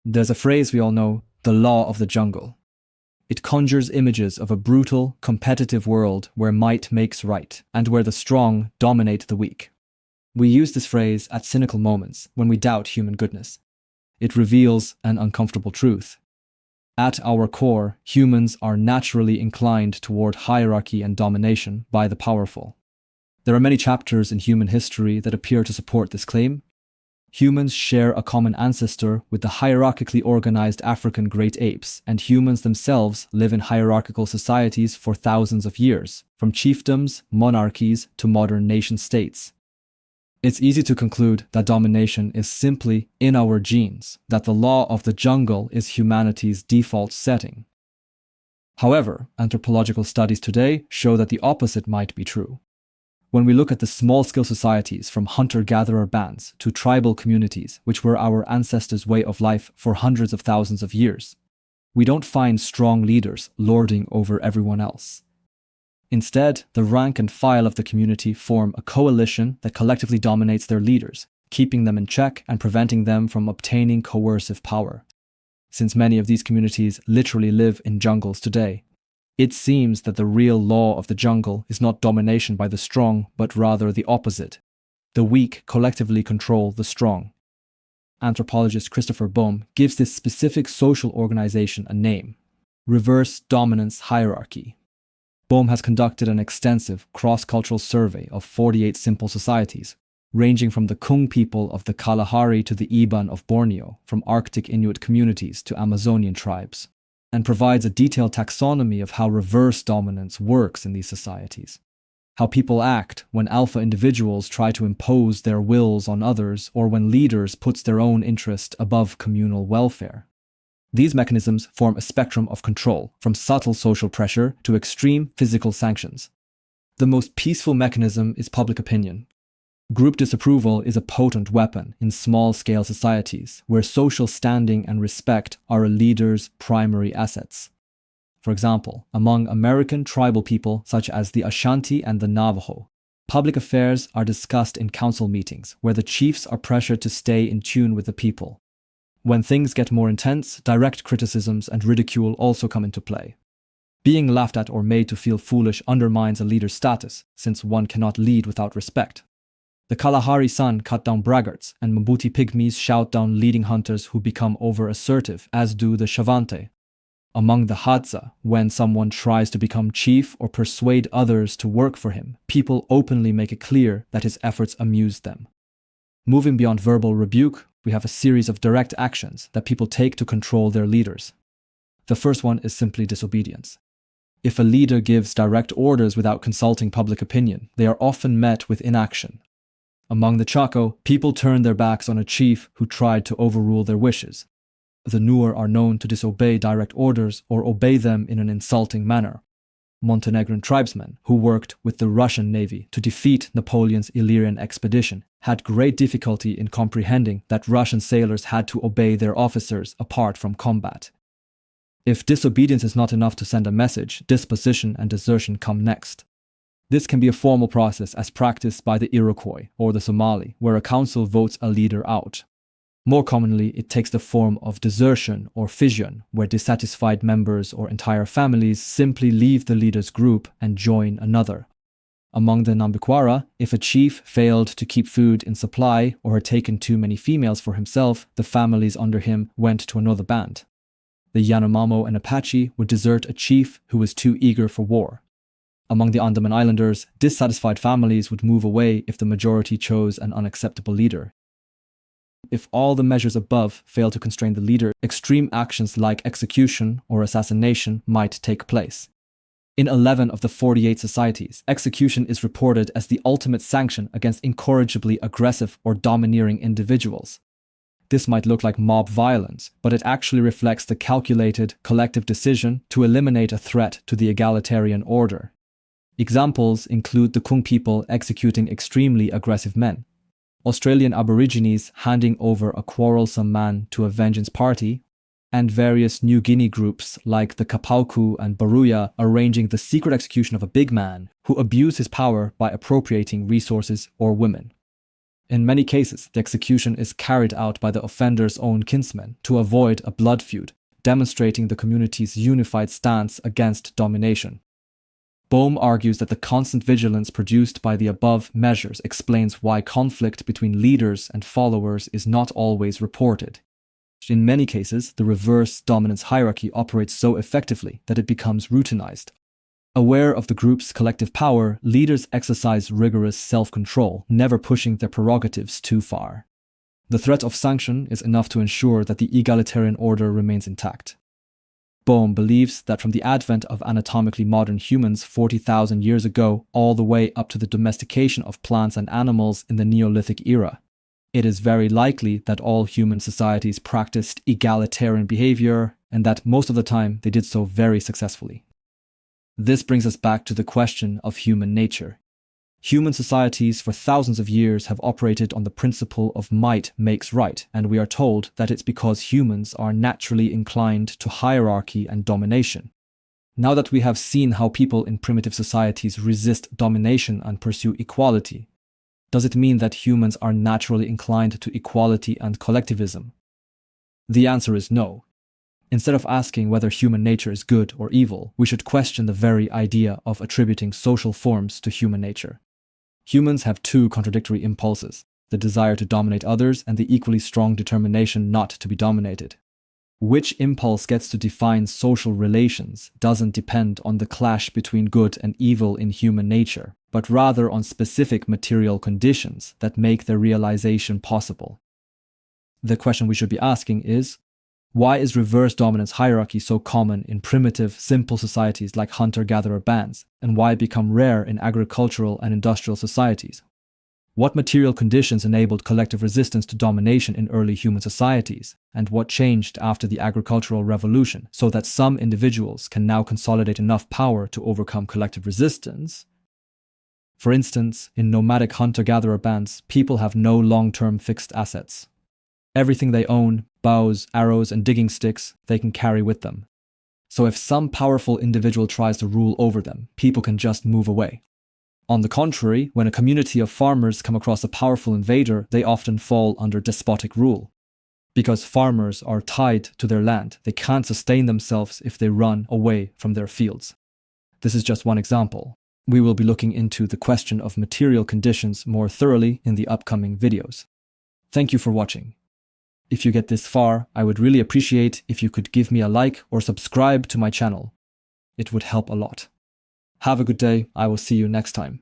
There's a phrase we all know, the law of the jungle. It conjures images of a brutal, competitive world where might makes right, and where the strong dominate the weak. We use this phrase at cynical moments when we doubt human goodness. It reveals an uncomfortable truth. At our core, humans are naturally inclined toward hierarchy and domination by the powerful. There are many chapters in human history that appear to support this claim. Humans share a common ancestor with the hierarchically organized African great apes, and humans themselves live in hierarchical societies for thousands of years, from chiefdoms, monarchies, to modern nation-states. It's easy to conclude that domination is simply in our genes, that the law of the jungle is humanity's default setting. However, anthropological studies today show that the opposite might be true. When we look at the small-scale societies from hunter-gatherer bands to tribal communities, which were our ancestors' way of life for hundreds of thousands of years, we don't find strong leaders lording over everyone else. Instead, the rank and file of the community form a coalition that collectively dominates their leaders, keeping them in check and preventing them from obtaining coercive power. Since many of these communities literally live in jungles today, it seems that the real law of the jungle is not domination by the strong, but rather the opposite. The weak collectively control the strong. Anthropologist Christopher Boehm gives this specific social organization a name: reverse dominance hierarchy. Boehm has conducted an extensive cross-cultural survey of 48 simple societies, ranging from the Kung people of the Kalahari to the Iban of Borneo, from Arctic Inuit communities to Amazonian tribes, and provides a detailed taxonomy of how reverse dominance works in these societies, how people act when alpha individuals try to impose their wills on others or when leaders put their own interest above communal welfare. These mechanisms form a spectrum of control, from subtle social pressure to extreme physical sanctions. The most peaceful mechanism is public opinion. Group disapproval is a potent weapon in small-scale societies where social standing and respect are a leader's primary assets. For example, among American tribal people such as the Ashanti and the Navajo, public affairs are discussed in council meetings where the chiefs are pressured to stay in tune with the people. When things get more intense, direct criticisms and ridicule also come into play. Being laughed at or made to feel foolish undermines a leader's status, since one cannot lead without respect. The Kalahari Sun cut down braggarts, and Mbuti pygmies shout down leading hunters who become over-assertive, as do the Shavante. Among the Hadza, when someone tries to become chief or persuade others to work for him, people openly make it clear that his efforts amuse them. Moving beyond verbal rebuke, we have a series of direct actions that people take to control their leaders. The first one is simply disobedience. If a leader gives direct orders without consulting public opinion, they are often met with inaction. Among the Chaco, people turn their backs on a chief who tried to overrule their wishes. The Nuer are known to disobey direct orders or obey them in an insulting manner. Montenegrin tribesmen, who worked with the Russian Navy to defeat Napoleon's Illyrian expedition, had great difficulty in comprehending that Russian sailors had to obey their officers apart from combat. If disobedience is not enough to send a message, disposition and desertion come next. This can be a formal process as practiced by the Iroquois or the Somali, where a council votes a leader out. More commonly, it takes the form of desertion or fission, where dissatisfied members or entire families simply leave the leader's group and join another. Among the Nambikwara, if a chief failed to keep food in supply or had taken too many females for himself, the families under him went to another band. The Yanomamo and Apache would desert a chief who was too eager for war. Among the Andaman Islanders, dissatisfied families would move away if the majority chose an unacceptable leader. If all the measures above fail to constrain the leader, extreme actions like execution or assassination might take place. In 11 of the 48 societies, execution is reported as the ultimate sanction against incorrigibly aggressive or domineering individuals. This might look like mob violence, but it actually reflects the calculated, collective decision to eliminate a threat to the egalitarian order. Examples include the Kung people executing extremely aggressive men, Australian Aborigines handing over a quarrelsome man to a vengeance party, and various New Guinea groups like the Kapauku and Baruya arranging the secret execution of a big man who abused his power by appropriating resources or women. In many cases, the execution is carried out by the offender's own kinsmen to avoid a blood feud, demonstrating the community's unified stance against domination. Boehm argues that the constant vigilance produced by the above measures explains why conflict between leaders and followers is not always reported. In many cases, the reverse dominance hierarchy operates so effectively that it becomes routinized. Aware of the group's collective power, leaders exercise rigorous self-control, never pushing their prerogatives too far. The threat of sanction is enough to ensure that the egalitarian order remains intact. Boehm believes that from the advent of anatomically modern humans 40,000 years ago all the way up to the domestication of plants and animals in the Neolithic era, it is very likely that all human societies practiced egalitarian behavior and that most of the time they did so very successfully. This brings us back to the question of human nature. Human societies for thousands of years have operated on the principle of might makes right, and we are told that it's because humans are naturally inclined to hierarchy and domination. Now that we have seen how people in primitive societies resist domination and pursue equality, does it mean that humans are naturally inclined to equality and collectivism? The answer is no. Instead of asking whether human nature is good or evil, we should question the very idea of attributing social forms to human nature. Humans have two contradictory impulses, the desire to dominate others and the equally strong determination not to be dominated. Which impulse gets to define social relations doesn't depend on the clash between good and evil in human nature, but rather on specific material conditions that make their realization possible. The question we should be asking is, why is reverse dominance hierarchy so common in primitive, simple societies like hunter-gatherer bands, and why it become rare in agricultural and industrial societies? What material conditions enabled collective resistance to domination in early human societies, and what changed after the agricultural revolution so that some individuals can now consolidate enough power to overcome collective resistance? For instance, in nomadic hunter-gatherer bands, people have no long-term fixed assets. Everything they own, bows, arrows, and digging sticks, they can carry with them. So if some powerful individual tries to rule over them, people can just move away. On the contrary, when a community of farmers come across a powerful invader, they often fall under despotic rule. Because farmers are tied to their land, they can't sustain themselves if they run away from their fields. This is just one example. We will be looking into the question of material conditions more thoroughly in the upcoming videos. Thank you for watching. If you get this far, I would really appreciate if you could give me a like or subscribe to my channel. It would help a lot. Have a good day. I will see you next time.